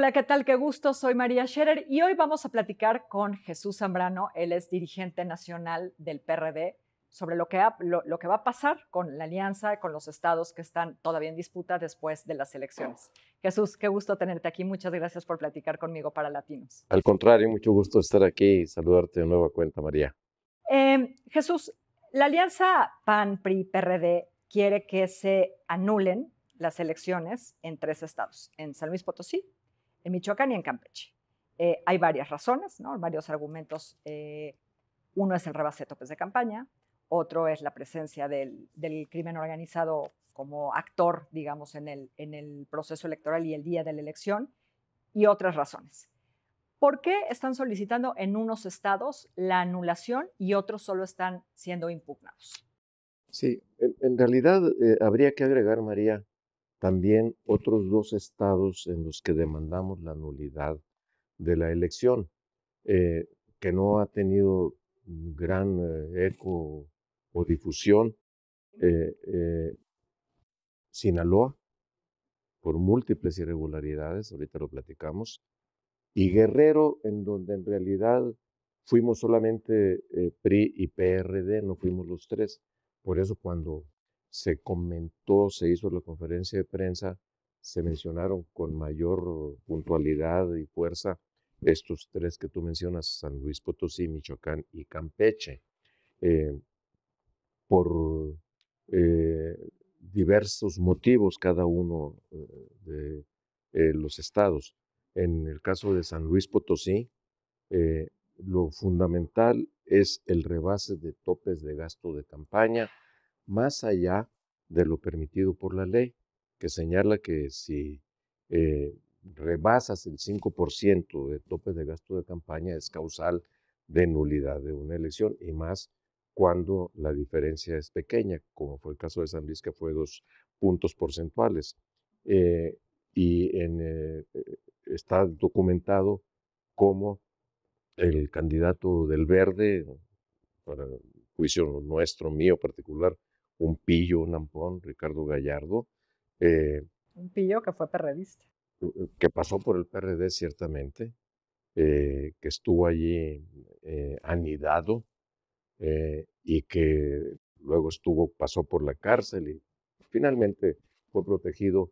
Hola, ¿qué tal? Qué gusto, soy María Scherer y hoy vamos a platicar con Jesús Zambrano, él es dirigente nacional del PRD, sobre lo que va a pasar con la alianza, con los estados que están todavía en disputa después de las elecciones. Jesús, qué gusto tenerte aquí, muchas gracias por platicar conmigo para Latinos. Al contrario, mucho gusto estar aquí y saludarte de nueva cuenta, María. Jesús, la alianza PAN-PRI-PRD quiere que se anulen las elecciones en 3 estados, en San Luis Potosí, en Michoacán y en Campeche. Hay varias razones, ¿no? Varios argumentos. Uno es el rebase de topes de campaña, otro es la presencia del crimen organizado como actor, digamos, en el proceso electoral y el día de la elección, y otras razones. ¿Por qué están solicitando en unos estados la anulación y otros solo están siendo impugnados? Sí, en realidad habría que agregar, María, también otros dos estados en los que demandamos la nulidad de la elección, que no ha tenido gran eco o difusión. eh, eh, Sinaloa, por múltiples irregularidades, ahorita lo platicamos, y Guerrero, en donde en realidad fuimos solamente PRI y PRD, no fuimos los tres. Por eso cuando se comentó, se hizo la conferencia de prensa, se mencionaron con mayor puntualidad y fuerza estos tres que tú mencionas, San Luis Potosí, Michoacán y Campeche, eh, por eh, diversos motivos cada uno de los estados. En el caso de San Luis Potosí, eh, lo fundamental es el rebase de topes de gasto de campaña, más allá de lo permitido por la ley, que señala que si rebasas el 5% de tope de gasto de campaña es causal de nulidad de una elección, y más cuando la diferencia es pequeña, como fue el caso de San Luis, que fue 2 puntos porcentuales. Eh, Está documentado cómo el candidato del Verde, para juicio nuestro, mío particular, un pillo, un ampón, Ricardo Gallardo, eh, Un pillo que fue perredista. que pasó por el PRD ciertamente, que estuvo allí anidado, y que luego pasó por la cárcel y finalmente fue protegido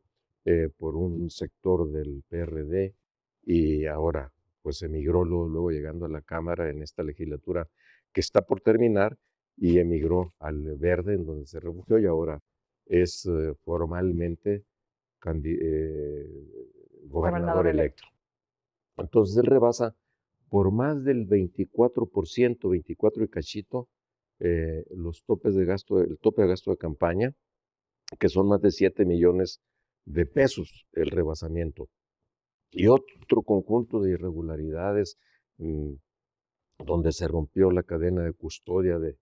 por un sector del PRD, y ahora pues emigró luego llegando a la Cámara en esta legislatura que está por terminar, y emigró al Verde, en donde se refugió, y ahora es formalmente Gobernador gobernador electo. electo. Entonces él rebasa por más del 24%, 24 y cachito, los topes de gasto, el tope de gasto de campaña, que son más de 7 millones de pesos el rebasamiento. Y otro conjunto de irregularidades, mm, donde se rompió la cadena de custodia de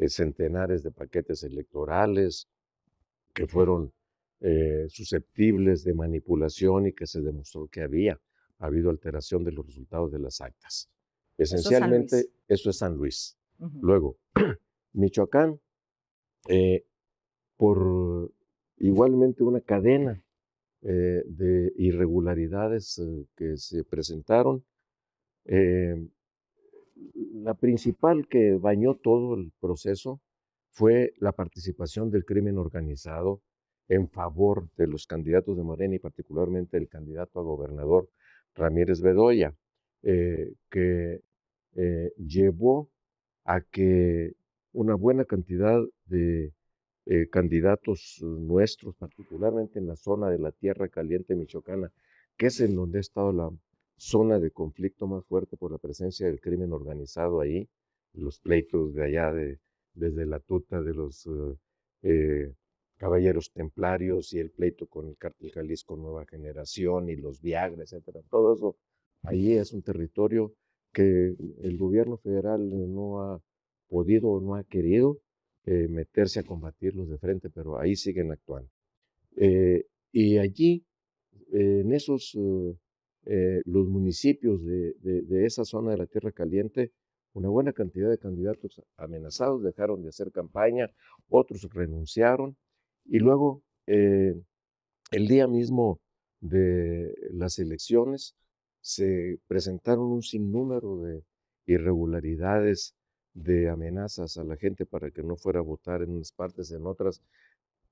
centenares de paquetes electorales que fueron susceptibles de manipulación, y que se demostró que había habido alteración de los resultados de las actas. Eso es San Esencialmente, Luis. eso es San Luis. Ujú. Luego, Michoacán, eh, por igualmente una cadena de irregularidades que se presentaron. eh, la principal que bañó todo el proceso fue la participación del crimen organizado en favor de los candidatos de Morena, y particularmente el candidato a gobernador Ramírez Bedoya, que llevó a que una buena cantidad de candidatos nuestros, particularmente en la zona de la Tierra Caliente michoacana, que es en donde ha estado la zona de conflicto más fuerte por la presencia del crimen organizado ahí, los pleitos de allá, desde la tuta de los eh, caballeros templarios, y el pleito con el cártel Jalisco Nueva Generación y los Viagra, etcétera. Todo eso ahí es un territorio que el gobierno federal no ha podido o no ha querido meterse a combatirlos de frente, pero ahí siguen actuando. Y allí, en esos, los municipios de esa zona de la Tierra Caliente, una buena cantidad de candidatos amenazados dejaron de hacer campaña, otros renunciaron, y luego, el día mismo de las elecciones se presentaron un sinnúmero de irregularidades, de amenazas a la gente para que no fuera a votar en unas partes, en otras,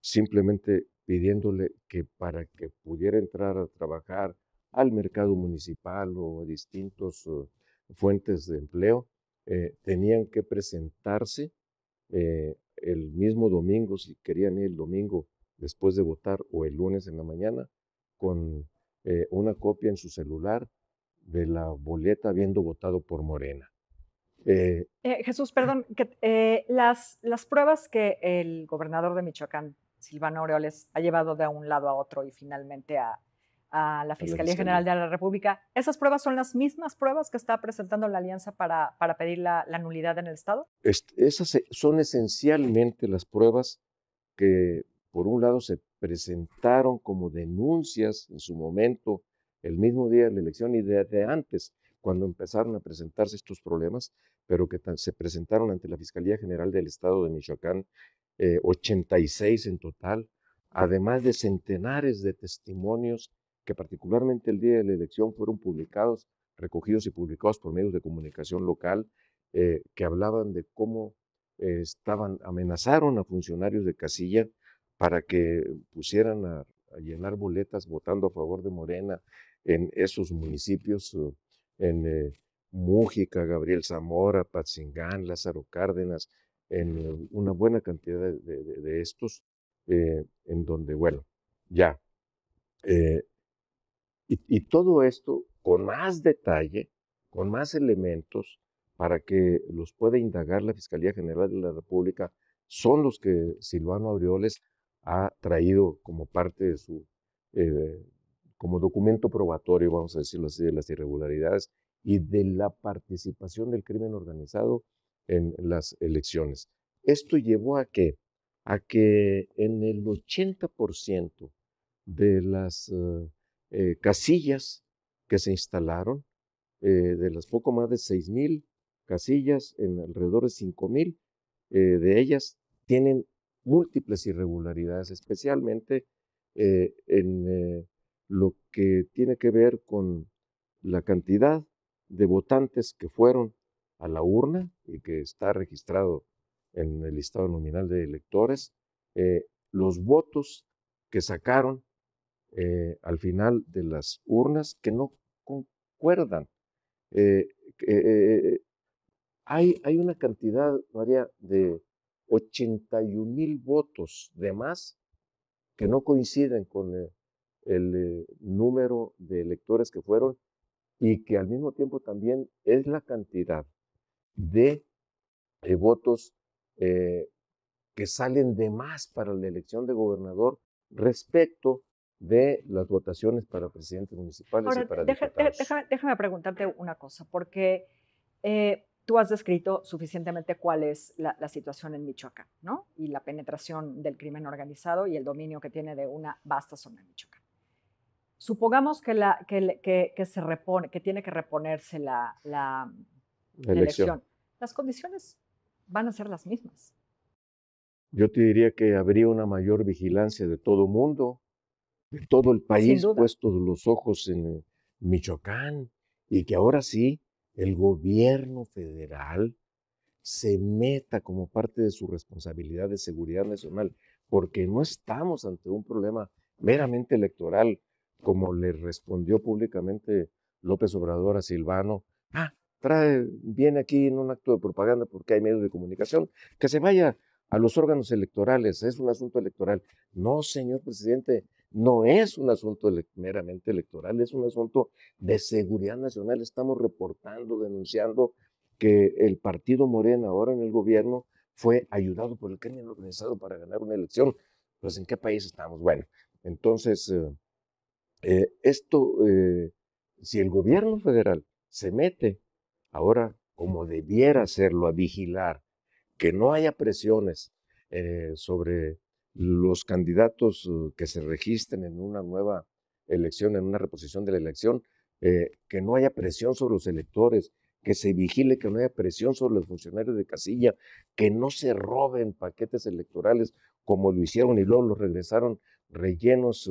simplemente pidiéndole que para que pudiera entrar a trabajar al mercado municipal o a distintos fuentes de empleo, tenían que presentarse el mismo domingo, si querían ir el domingo después de votar o el lunes en la mañana, con una copia en su celular de la boleta habiendo votado por Morena. Jesús, perdón, las pruebas que el gobernador de Michoacán, Silvano Aureoles, ha llevado de un lado a otro y finalmente a la A la Fiscalía General fiscalía. de la República, ¿esas pruebas son las mismas pruebas que está presentando la alianza para pedir la nulidad en el Estado? Esas son esencialmente las pruebas que, por un lado, se presentaron como denuncias en su momento, el mismo día de la elección y desde antes, cuando empezaron a presentarse estos problemas, pero que se presentaron ante la Fiscalía General del Estado de Michoacán, 86 en total, además de centenares de testimonios que particularmente el día de la elección fueron publicados, recogidos y publicados por medios de comunicación local, que hablaban de cómo amenazaron a funcionarios de casilla para que pusieran a llenar boletas votando a favor de Morena en esos municipios, en Mújica, Gabriel Zamora, Patzingán, Lázaro Cárdenas, en una buena cantidad de estos, en donde, bueno, ya. Y todo esto con más detalle, con más elementos, para que los pueda indagar la Fiscalía General de la República, son los que Silvano Aureoles ha traído como parte de su, eh, como documento probatorio, vamos a decirlo así, de las irregularidades y de la participación del crimen organizado en las elecciones. Esto llevó a que en el 80% de las casillas que se instalaron, de las poco más de 6,000 casillas, en alrededor de 5,000 de ellas tienen múltiples irregularidades, especialmente en lo que tiene que ver con la cantidad de votantes que fueron a la urna y que está registrado en el listado nominal de electores, los votos que sacaron al final de las urnas que no concuerdan. Eh, eh, hay una cantidad, María, de 81,000 votos de más que no coinciden con el número de electores que fueron y que al mismo tiempo también es la cantidad de votos eh, que salen de más para la elección de gobernador respecto de las votaciones para presidentes municipales y Ahora, para diputados. déjame preguntarte una cosa, porque tú has descrito suficientemente cuál es la situación en Michoacán, ¿no? Y la penetración del crimen organizado y el dominio que tiene de una vasta zona en Michoacán. Supongamos que se repone, que tiene que reponerse La la elección. elección. Las condiciones van a ser las mismas. Yo te diría que habría una mayor vigilancia de todo mundo, de todo el Sin país, duda. puestos los ojos en Michoacán, y que ahora sí el gobierno federal se meta como parte de su responsabilidad de seguridad nacional, porque no estamos ante un problema meramente electoral, como le respondió públicamente López Obrador a Silvano. Viene aquí en un acto de propaganda porque hay medios de comunicación, que se vaya a los órganos electorales, es un asunto electoral. No, señor presidente, no es un asunto meramente electoral, es un asunto de seguridad nacional. Estamos reportando, denunciando que el partido Morena, ahora en el gobierno, fue ayudado por el crimen organizado para ganar una elección. Pues, ¿en qué país estamos? Bueno, entonces, si el gobierno federal se mete ahora, como debiera hacerlo, a vigilar que no haya presiones sobre los candidatos que se registren en una nueva elección, en una reposición de la elección, que no haya presión sobre los electores, que se vigile que no haya presión sobre los funcionarios de casilla, que no se roben paquetes electorales como lo hicieron y luego los regresaron rellenos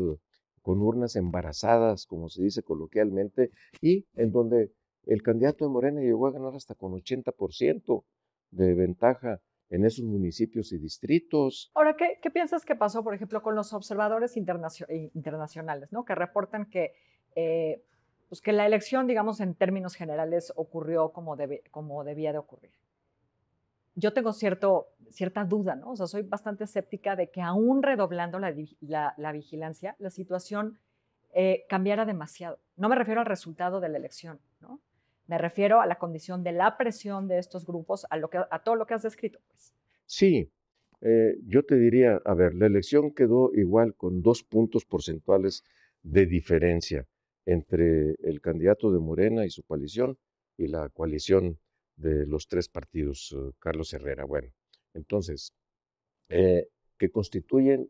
con urnas embarazadas, como se dice coloquialmente, y en donde el candidato de Morena llegó a ganar hasta con 80% de ventaja en esos municipios y distritos. Ahora, ¿qué piensas que pasó, por ejemplo, con los observadores internacionales, ¿no? Que reportan que, pues que la elección, digamos, en términos generales, ocurrió como debía de ocurrir? Yo tengo cierta duda, ¿no? O sea, soy bastante escéptica de que aún redoblando la vigilancia, la situación cambiara demasiado. No me refiero al resultado de la elección, ¿no? Me refiero a la condición de la presión de estos grupos, a todo lo que has descrito, pues. Sí, yo te diría, a ver, la elección quedó igual con 2 puntos porcentuales de diferencia entre el candidato de Morena y su coalición y la coalición de los 3 partidos, Carlos Herrera. Bueno, entonces, eh, que constituyen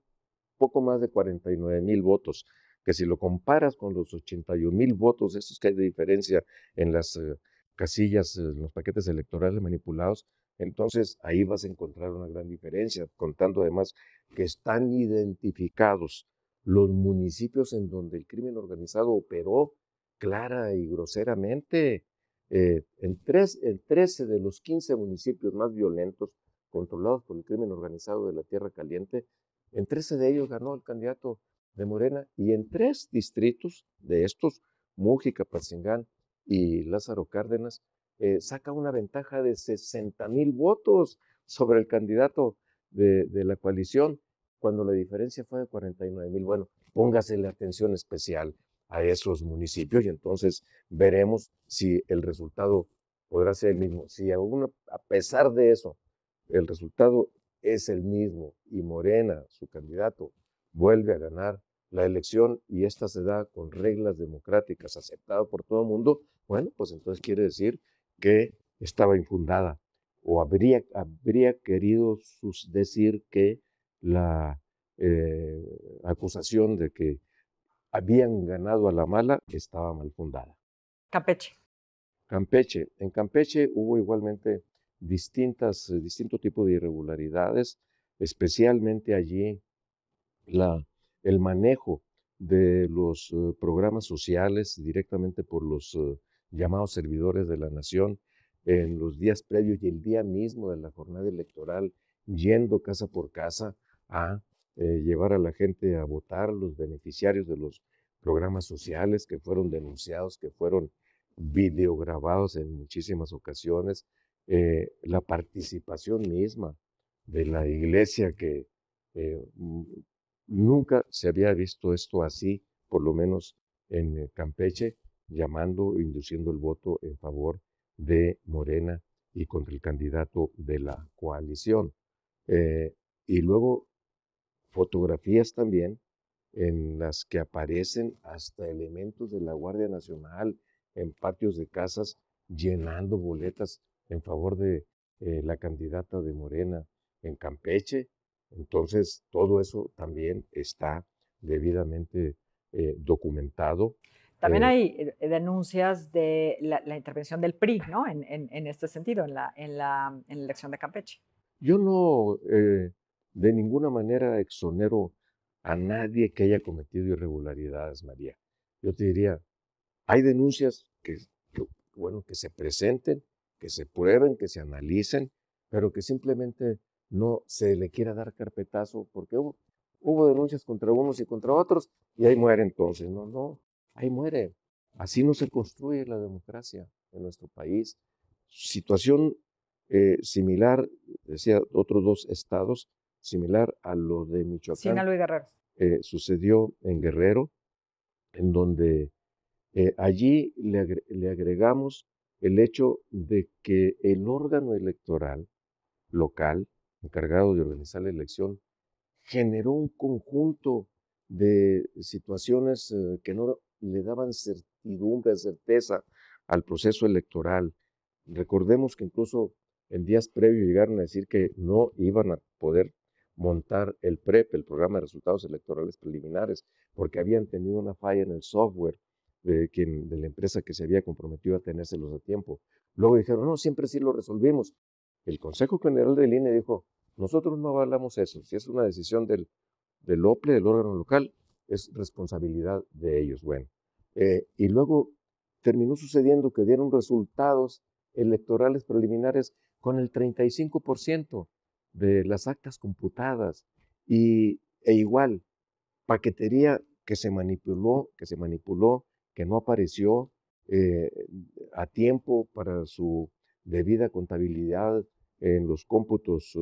poco más de 49,000 votos, que si lo comparas con los 81,000 votos, esos que hay de diferencia en las casillas, en los paquetes electorales manipulados, entonces ahí vas a encontrar una gran diferencia, contando además que están identificados los municipios en donde el crimen organizado operó clara y groseramente. En 13 de los 15 municipios más violentos controlados por el crimen organizado de la Tierra Caliente, en 13 de ellos ganó el candidato de Morena y en 3 distritos de estos, Mújica, Patzingán y Lázaro Cárdenas, saca una ventaja de 60,000 votos sobre el candidato de la coalición, cuando la diferencia fue de 49,000. Bueno, póngase la atención especial a esos municipios y entonces veremos si el resultado podrá ser el mismo. Si aún a pesar de eso, el resultado es el mismo y Morena, su candidato, vuelve a ganar la elección y esta se da con reglas democráticas aceptadas por todo el mundo, bueno, pues entonces quiere decir que estaba infundada o habría querido decir que la acusación de que habían ganado a la mala estaba mal fundada. Campeche. Campeche. En Campeche hubo igualmente distinto tipo de irregularidades, especialmente allí el manejo de los programas sociales directamente por los llamados servidores de la nación en los días previos y el día mismo de la jornada electoral, yendo casa por casa a llevar a la gente a votar, los beneficiarios de los programas sociales que fueron denunciados, que fueron videograbados en muchísimas ocasiones, la participación misma de la iglesia que eh, nunca se había visto esto así, por lo menos en Campeche, llamando e induciendo el voto en favor de Morena y contra el candidato de la coalición. Y luego fotografías también en las que aparecen hasta elementos de la Guardia Nacional en patios de casas llenando boletas en favor de la candidata de Morena en Campeche. Entonces, todo eso también está debidamente documentado. También Eh, hay denuncias de la intervención del PRI, ¿no? En este sentido, en la elección de Campeche. yo no de ninguna manera exonero a nadie que haya cometido irregularidades, María. Yo te diría, hay denuncias bueno, que se presenten, que se prueben, que se analicen, pero que simplemente no se le quiera dar carpetazo, porque hubo denuncias contra unos y contra otros, y ahí muere entonces. No, no, ahí muere. Así no se construye la democracia en nuestro país. Situación similar, decía, otros 2 estados, similar a lo de Michoacán, Sinaloa y Guerrero. sucedió en Guerrero, en donde allí le agregamos el hecho de que el órgano electoral local, encargado de organizar la elección, generó un conjunto de situaciones que no le daban certidumbre, certeza al proceso electoral. Recordemos que incluso en días previos llegaron a decir que no iban a poder montar el PREP, el Programa de Resultados Electorales Preliminares, porque habían tenido una falla en el software de la empresa que se había comprometido a tenérselos a tiempo. Luego dijeron, no, siempre sí lo resolvimos. El Consejo General del INE dijo, nosotros no avalamos eso. Si es una decisión del OPLE, del órgano local, es responsabilidad de ellos. Bueno, y luego terminó sucediendo que dieron resultados electorales preliminares con el 35% de las actas computadas e igual, paquetería que se manipuló, que no apareció eh, a tiempo para su debida contabilidad en los cómputos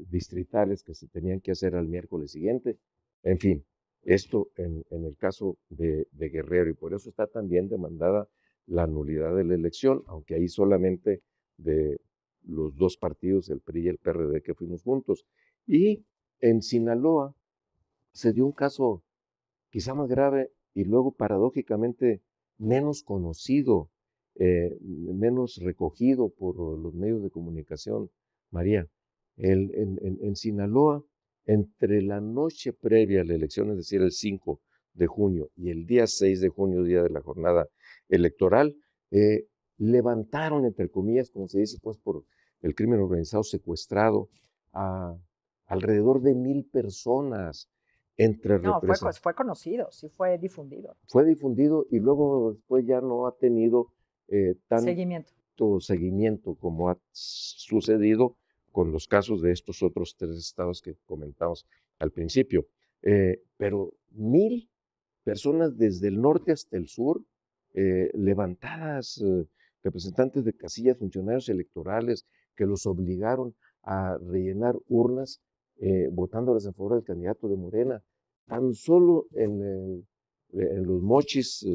distritales que se tenían que hacer al miércoles siguiente. En fin, esto en el caso de Guerrero, y por eso está también demandada la nulidad de la elección, aunque ahí solamente de los dos partidos, el PRI y el PRD, que fuimos juntos. Y en Sinaloa se dio un caso quizá más grave y luego paradójicamente menos conocido, menos recogido por los medios de comunicación, María. En Sinaloa, entre la noche previa a la elección, es decir, el 5 de junio y el día 6 de junio, día de la jornada electoral, levantaron, entre comillas, como se dice, pues por el crimen organizado secuestrado a alrededor de 1,000 personas entre No, fue conocido, sí fue difundido. Fue difundido y luego después ya no ha tenido tanto seguimiento como ha sucedido con los casos de estos otros 3 estados que comentamos al principio. Pero 1,000 personas desde el norte hasta el sur, levantadas, representantes de casillas, funcionarios electorales que los obligaron a rellenar urnas votándoles en favor del candidato de Morena. Tan solo en Los Mochis,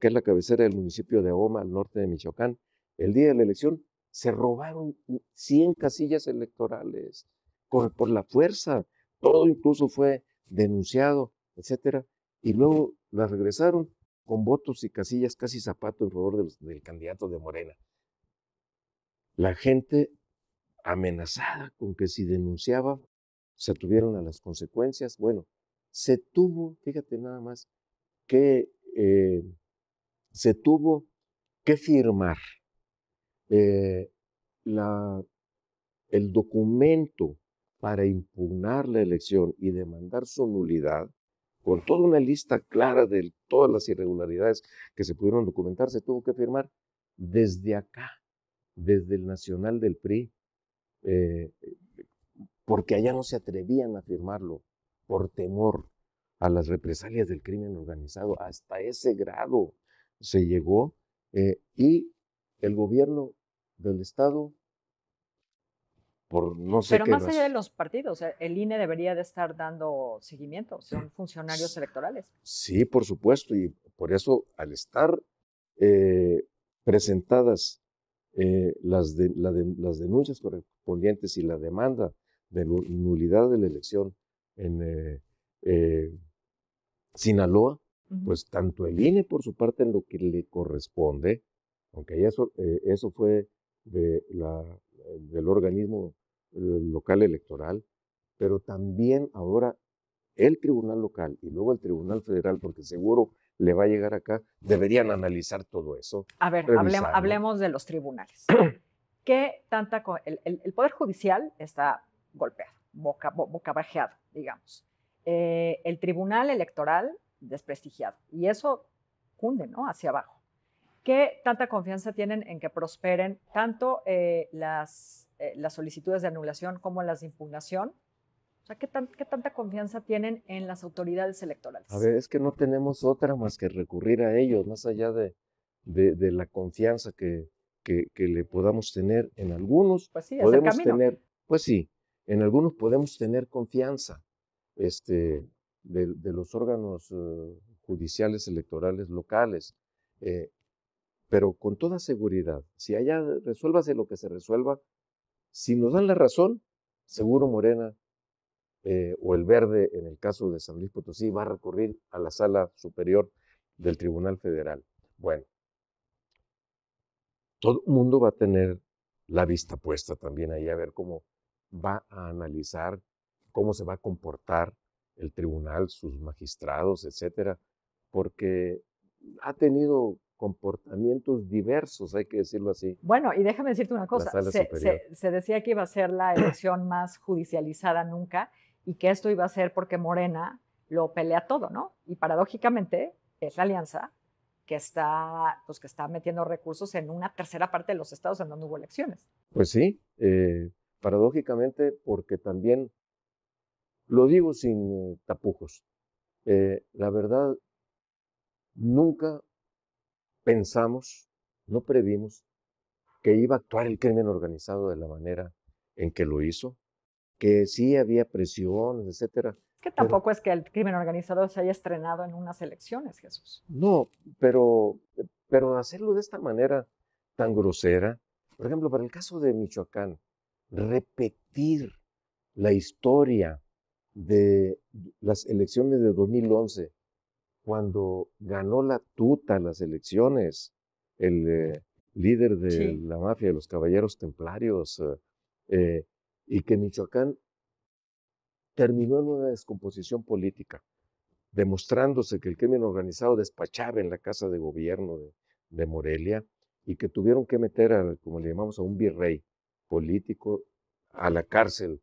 que es la cabecera del municipio de Ahoma, al norte de Michoacán, el día de la elección se robaron 100 casillas electorales por la fuerza. Todo incluso fue denunciado, etcétera, y luego las regresaron con votos y casillas casi zapato en favor del candidato de Morena. La gente amenazada con que si denunciaba se atuvieron a las consecuencias. Bueno, se tuvo, fíjate nada más, que se tuvo que firmar el documento para impugnar la elección y demandar su nulidad, con toda una lista clara de todas las irregularidades que se pudieron documentar, se tuvo que firmar desde acá, desde el Nacional del PRI, porque allá no se atrevían a firmarlo por temor a las represalias del crimen organizado. Hasta ese grado se llegó y el gobierno del estado, por no sé Pero qué más allá de razón. los partidos, el INE debería de estar dando seguimiento, son funcionarios electorales. Sí, por supuesto, y por eso al estar presentadas las denuncias correspondientes y la demanda de nulidad de la elección en Sinaloa, pues tanto el INE por su parte en lo que le corresponde, aunque eso fue del organismo local electoral, pero también ahora el tribunal local y luego el tribunal federal, porque seguro le va a llegar acá, deberían analizar todo eso. A ver, hablemos de los tribunales. El Poder Judicial está golpeado, boca bajeado, digamos. El Tribunal Electoral desprestigiado. Y eso cunde, ¿no? Hacia abajo. ¿Qué tanta confianza tienen en que prosperen tanto las solicitudes de anulación como las de impugnación? O sea, ¿qué tanta confianza tienen en las autoridades electorales? A ver, es que no tenemos otra más que recurrir a ellos, más allá de la confianza que le podamos tener. En algunos pues sí, podemos tener, pues sí, en algunos podemos tener confianza de los órganos judiciales electorales locales, pero con toda seguridad, si allá resuélvase lo que se resuelva, si nos dan la razón, seguro Morena o el Verde, en el caso de San Luis Potosí, va a recurrir a la Sala Superior del Tribunal Federal. Bueno, todo el mundo va a tener la vista puesta también ahí a ver cómo va a analizar, cómo se va a comportar el tribunal, sus magistrados, etcétera, porque ha tenido comportamientos diversos, hay que decirlo así. Bueno, y déjame decirte una cosa, se decía que iba a ser la elección más judicializada nunca y que esto iba a ser porque Morena lo pelea todo, ¿no? Y paradójicamente es la alianza pues, que está metiendo recursos en una tercera parte de los estados en donde hubo elecciones. Pues sí, paradójicamente, porque también, lo digo sin tapujos, la verdad, nunca pensamos, no previmos que iba a actuar el crimen organizado de la manera en que lo hizo, que sí había presiones, etcétera, Que pero tampoco es que el crimen organizado se haya estrenado en unas elecciones, Jesús. no, pero hacerlo de esta manera tan grosera, por ejemplo, para el caso de Michoacán, repetir la historia de las elecciones de 2011, cuando ganó la tuta las elecciones, el líder de Sí. la mafia de los caballeros templarios, eh, y que Michoacán terminó en una descomposición política, demostrándose que el crimen organizado despachaba en la casa de gobierno de Morelia y que tuvieron que meter, como le llamamos, a un virrey político a la cárcel,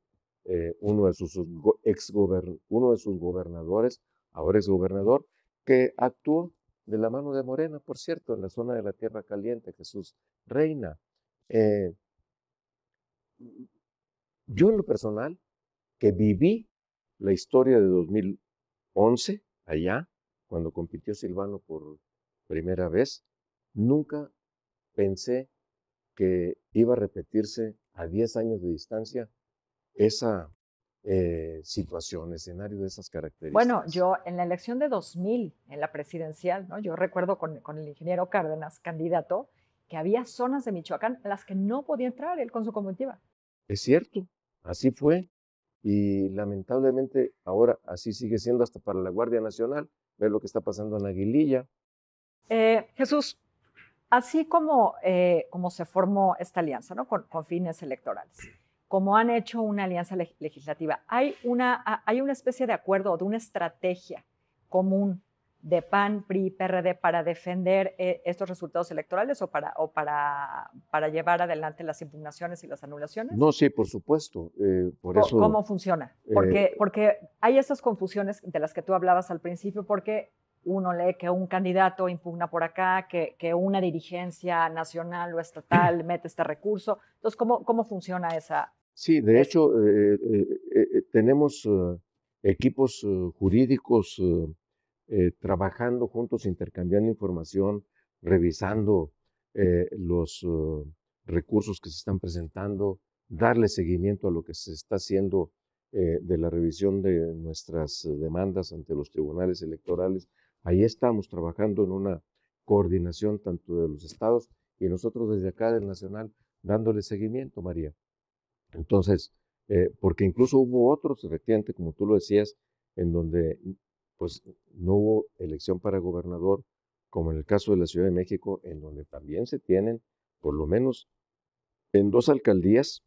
uno de sus uno de sus gobernadores, ahora es gobernador, que actuó de la mano de Morena, por cierto, en la zona de la Tierra Caliente, Jesús Reina. Eh, yo en lo personal, que viví la historia de 2011 allá, cuando compitió Silvano por primera vez, nunca pensé que iba a repetirse a 10 años de distancia esa situación, escenario de esas Bueno, características. yo en la elección de 2000, en la presidencial, ¿no? Yo recuerdo con el ingeniero Cárdenas, candidato, que había zonas de Michoacán a las que no podía entrar él con su comitiva. Es cierto, así fue. Y lamentablemente ahora así sigue siendo hasta para la Guardia Nacional. Ver lo que está pasando en Aguililla. Jesús, así como se formó esta alianza, ¿no? Con fines electorales, como han hecho una alianza legislativa, ¿hay una especie de acuerdo o de una estrategia común de PAN, PRI, PRD para defender estos resultados electorales para llevar adelante las impugnaciones y las anulaciones? No, sí, por supuesto. Por eso, ¿Cómo funciona? eh, Porque hay esas confusiones de las que tú hablabas al principio, porque uno lee que un candidato impugna por acá, que una dirigencia nacional o estatal mete este recurso. Entonces, ¿cómo funciona esa? sí, de Es, hecho, tenemos equipos jurídicos trabajando juntos, intercambiando información, revisando los recursos que se están presentando, darle seguimiento a lo que se está haciendo de la revisión de nuestras demandas ante los tribunales electorales. Ahí estamos trabajando en una coordinación tanto de los estados y nosotros desde acá del Nacional dándole seguimiento, María. Entonces, porque incluso hubo otros, efectivamente, como tú lo decías, en donde pues no hubo elección para gobernador, como en el caso de la Ciudad de México, en donde también se tienen, por lo menos en 2 alcaldías,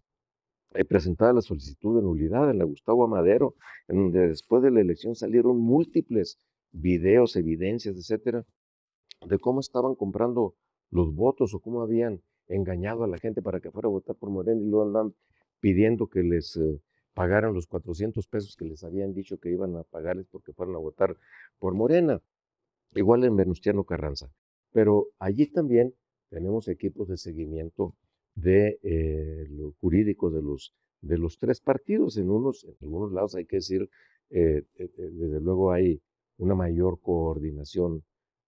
presentada la solicitud de nulidad en la Gustavo Amadero, en donde después de la elección salieron múltiples videos, evidencias, etcétera, de cómo estaban comprando los votos o cómo habían engañado a la gente para que fuera a votar por Morena y luego andan pidiendo que les pagaran los 400 pesos que les habían dicho que iban a pagarles porque fueran a votar por Morena, igual en Venustiano Carranza. Pero allí también tenemos equipos de seguimiento de lo jurídico de los tres partidos. En algunos lados hay que decir, desde luego hay una mayor coordinación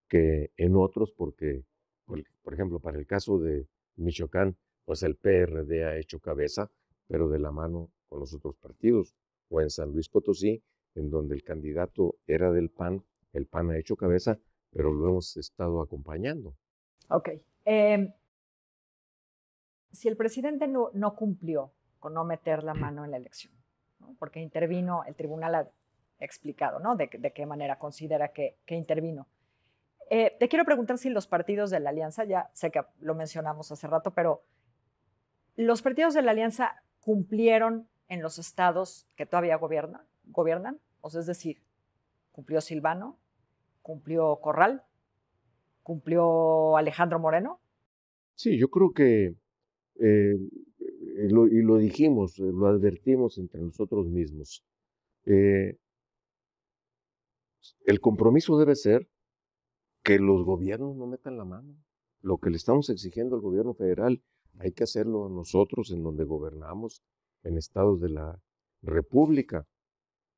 que en otros, porque, por ejemplo, para el caso de Michoacán, pues el PRD ha hecho cabeza, pero de la mano con los otros partidos. O en San Luis Potosí, en donde el candidato era del PAN, el PAN ha hecho cabeza, pero lo hemos estado acompañando. ok. Si el presidente no cumplió con no meter la mano en la elección, ¿no? Porque intervino, el tribunal ha explicado, ¿no? De qué manera considera que intervino. Te quiero preguntar si los partidos de la alianza, ya sé que lo mencionamos hace rato, pero los partidos de la alianza cumplieron en los estados que todavía gobiernan, o sea, es decir, cumplió Silvano, cumplió Corral, cumplió Alejandro Moreno. Sí, yo creo que, y lo dijimos, lo advertimos entre nosotros mismos. eh, el compromiso debe ser que los gobiernos no metan la mano. Lo que le estamos exigiendo al gobierno federal, hay que hacerlo nosotros en donde gobernamos, en estados de la República.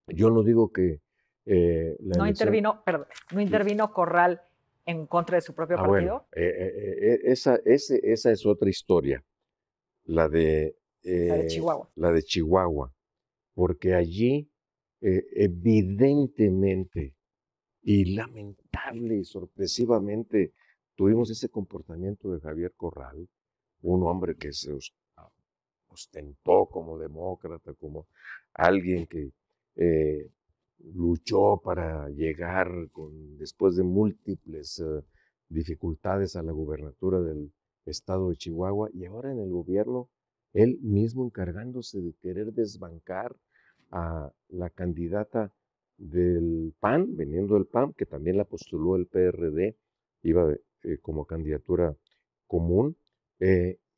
Yo no digo que la No elección... intervino, perdón, no intervino Corral en contra de su propio partido. Bueno, esa es otra historia, la de, La de Chihuahua. la de Chihuahua, porque allí evidentemente y lamentable y sorpresivamente tuvimos ese comportamiento de Javier Corral, un hombre que se ostentó como demócrata, como alguien que luchó para llegar después de múltiples dificultades a la gubernatura del estado de Chihuahua, y ahora en el gobierno, él mismo encargándose de querer desbancar a la candidata del PAN, veniendo del PAN, que también la postuló el PRD, iba como candidatura común,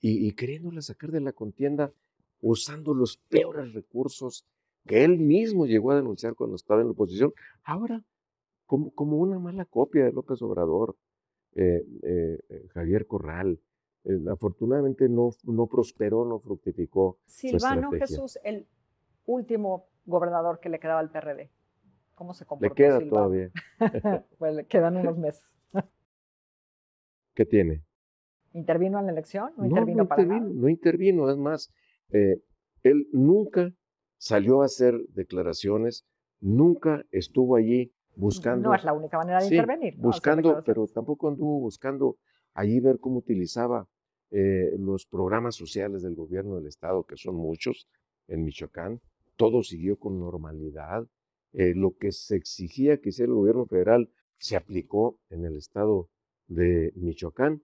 y queriéndola sacar de la contienda usando los peores recursos que él mismo llegó a denunciar cuando estaba en la oposición, ahora como una mala copia de López Obrador, Javier Corral. Afortunadamente no prosperó, no fructificó su Silvano estrategia. Jesús, el último gobernador que le quedaba al PRD. ¿Cómo se comportó Le queda Silvano? todavía. Pues le quedan unos meses. ¿Qué tiene? ¿Intervino en la elección? No No intervino para nada. no intervino. Es más, él nunca salió a hacer declaraciones, nunca estuvo allí buscando. No es la única manera de Sí, intervenir, ¿no? buscando, pero tampoco anduvo buscando allí ver cómo utilizaba los programas sociales del gobierno del estado, que son muchos en Michoacán. Todo siguió con normalidad. Lo que se exigía que hiciera el gobierno federal se aplicó en el estado de Michoacán.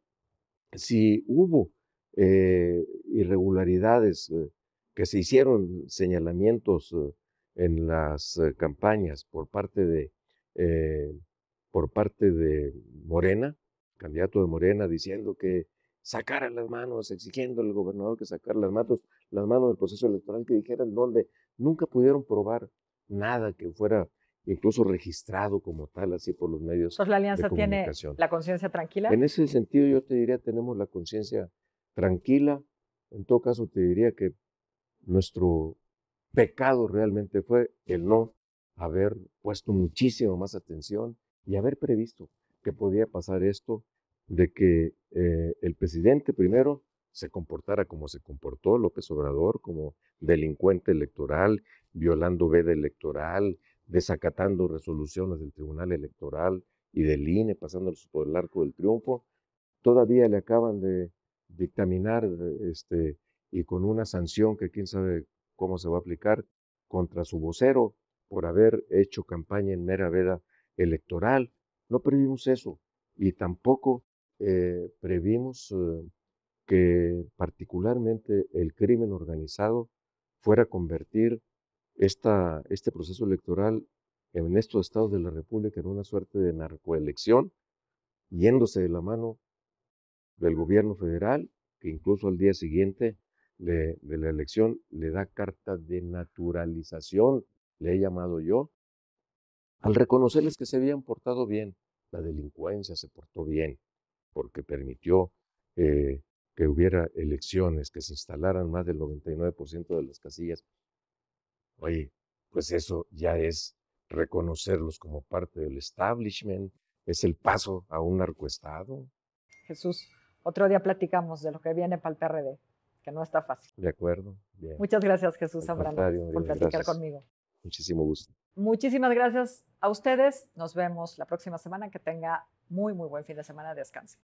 Si hubo irregularidades, que se hicieron señalamientos en las campañas eh, por parte de Morena, candidato de Morena, diciendo que sacara las manos, exigiendo al gobernador que sacara las manos del proceso electoral, que dijeran dónde, nunca pudieron probar nada que fuera incluso registrado como tal, así por los medios Entonces, ¿la de alianza tiene comunicación. la conciencia tranquila? En ese sentido, yo te diría, tenemos la conciencia tranquila. En todo caso, te diría que nuestro pecado realmente fue el no haber puesto muchísimo más atención y haber previsto que podía pasar esto, de que el presidente primero se comportara como se comportó, López Obrador, como delincuente electoral, violando veda electoral, desacatando resoluciones del Tribunal Electoral y del INE, pasándolos por el arco del triunfo. Todavía le acaban de dictaminar y con una sanción que quién sabe cómo se va a aplicar contra su vocero por haber hecho campaña en mera veda electoral. No previmos eso y tampoco previmos que particularmente el crimen organizado fuera a convertir este proceso electoral en estos estados de la República en una suerte de narcoelección, yéndose de la mano del gobierno federal, que incluso al día siguiente de la elección le da carta de naturalización, le he llamado yo, al reconocerles que se habían portado bien. La delincuencia se portó bien, porque permitió que hubiera elecciones, que se instalaran más del 99% de las casillas. Oye, pues eso ya es reconocerlos como parte del establishment, es el paso a un narcoestado. Jesús, otro día platicamos de lo que viene para el PRD, que no está fácil. De acuerdo, bien. Muchas gracias, Jesús Al Zambrano, contrario, por Marina, platicar gracias. conmigo. Muchísimo gusto. Muchísimas gracias a ustedes. Nos vemos la próxima semana. Que tenga muy, muy buen fin de semana. Descanse.